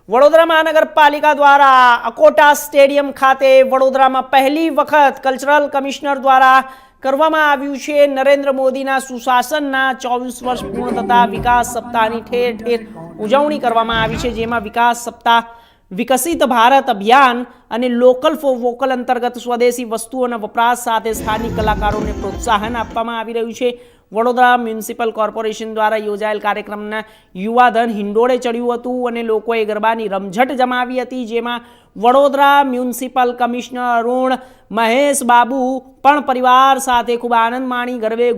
વડોદરા મહાનગરપાલિકા દ્વારા અકોટા સ્ટેડિયમ ખાતે વડોદરામાં પહેલી વખત કલ્ચરલ કમિશનર દ્વારા કરવામાં આવ્યું છે નરેન્દ્ર મોદીના સુશાસનના 24 વર્ષ પૂર્ણ થતા વિકાસ સપ્તાહની ઠેર ઠેર ઉજવણી કરવામાં આવી છે, જેમાં વિકાસ સપ્તાહ વિકસિત ભારત અભિયાન અને લોકલ ફોર વોકલ અંતર્ગત સ્વદેશી વસ્તુઓના વપરાશ સાથે સ્થાનિક કલાકારોને પ્રોત્સાહન આપવામાં આવી રહ્યું છે। વડોદરા મ્યુનિસિપલ કોર્પોરેશન દ્વારા યોજાયેલ કાર્યક્રમના યુવાધન હિંડોળે ચડ્યું હતું અને લોકોએ ગરબાની રમઝટ જમાવી હતી, જેમાં વડોદરા મ્યુનિસિપલ કમિશનર અરુણ મહેશ બાબુ પણ પરિવાર સાથે ખૂબ આનંદ માણી ગરબે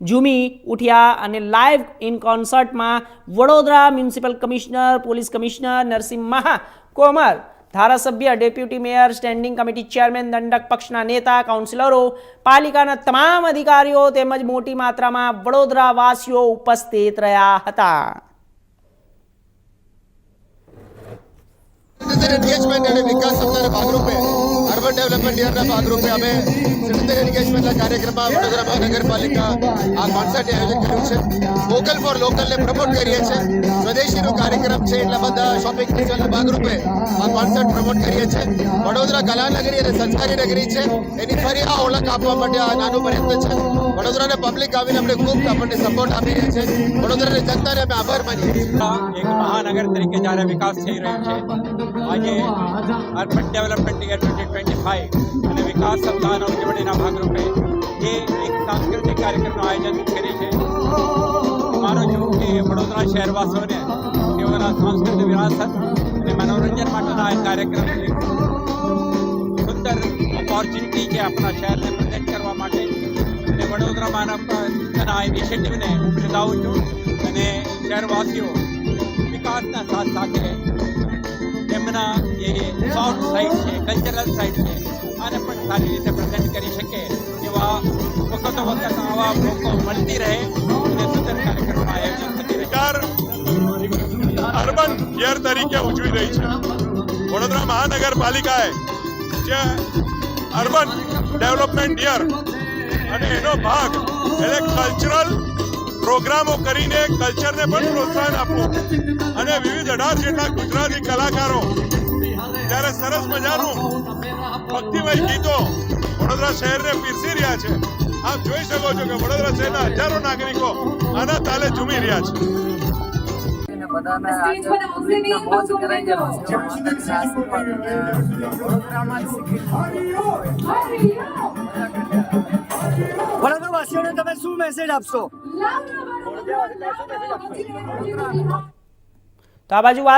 ઝૂમી ઉઠ્યા અને લાઈવ ઇન કોન્સર્ટમાં Vadodara municipal commissioner, police commissioner Narsinh Komar, ધારાસભ્ય, deputy mayor, standing committee chairman, દંડક પક્ષના નેતા, કાઉન્સિલરો, પાલિકાના તમામ અધિકારીઓ તેમજ મોટી માત્રામાં વડોદરા વાસીઓ ઉપસ્થિત રહ્યા હતા। एंगेजमेंट અને વિકાસ સપ્તાહના ભાગરૂપે અર્બન ડેવલપમેન્ટ યરના ભાગરૂપે અમે સિટીઝન એન્ગેજમેન્ટના કાર્યક્રમમાં વડોદરા મહાનગરપાલિકા આ કોન્સર્ટ આયોજન કર્યું છે। વોકલ ફોર લોકલને પ્રમોટ કરીએ છીએ, સ્વદેશીનો કાર્યક્રમ છે એટલા બધા શોપિંગ ફેસ્ટિવલના ભાગરૂપે આ કોન્સર્ટ પ્રમોટ કરીએ છીએ। વડોદરા કલાનગરી અને સંસ્કારી નગરી છે, એની ફરી આ ઓળખ આપવા માટે આ નાનો પ્રયત્ન છે। વડોદરાના પબ્લિક આવીને આપણે ખૂબ આપણને સપોર્ટ આપી રહ્યા છે। વડોદરાની જનતાને અમે આભાર માનીએ છીએ। એક મહાનગર તરીકે જ્યારે વિકાસ થઈ રહ્યો છે, આજે અર્બન ડેવલપમેન્ટ યર 2025 અને વિકાસ સપ્તાહના ઉજવણીના ભાગરૂપે જે એક સાંસ્કૃતિક કાર્યક્રમનું આયોજન કરી છે। માનું છું કે વડોદરા શહેરવાસીઓને તેઓના સાંસ્કૃતિક વિરાસત અને મનોરંજન માટેના આ કાર્યક્રમ સુંદર ઓપોર્ચ્યુનિટી છે આપણા શહેરને પ્રેઝન્ટ કરવા માટે, અને વડોદરા મહાનગરના આ ઇનિશિયેટિવને હું બિરદાવું છું અને શહેરવાસીઓ વિકાસના સાથ સાથે એમના જે સોફ્ટ સાઇડ છે, કલ્ચરલ સાઇડ છે, આને પણ સારી રીતે પ્રેઝન્ટ કરી શકે એવા વખતો આવા મોકો મળતી રહે અને સુંદર કાર્યક્રમનું આયોજન થતી રહે। અર્બન યર તરીકે ઉજવી રહી છે વડોદરા મહાનગરપાલિકાએ જે અર્બન ડેવલપમેન્ટ યર અને એનો ભાગ એટલે કલ્ચરલ પ્રોગ્રામો કરીને કલ્ચરને પણ પ્રોત્સાહન આપવું અને વિવિધ 18 જેટલા ગુજરાતી કલાકારો જ્યારે સરસ મજાનું ભક્તિમય ગીતો વડોદરા શહેરને પીરસી રહ્યા છે। આપ જોઈ શકો છો કે વડોદરા શહેરના હજારો નાગરિકો આના તાલે ઝૂમી રહ્યા છે। વડોદરાવાસીઓને તમે શું મેસેજ આપશો? તો આ બાજુ વાત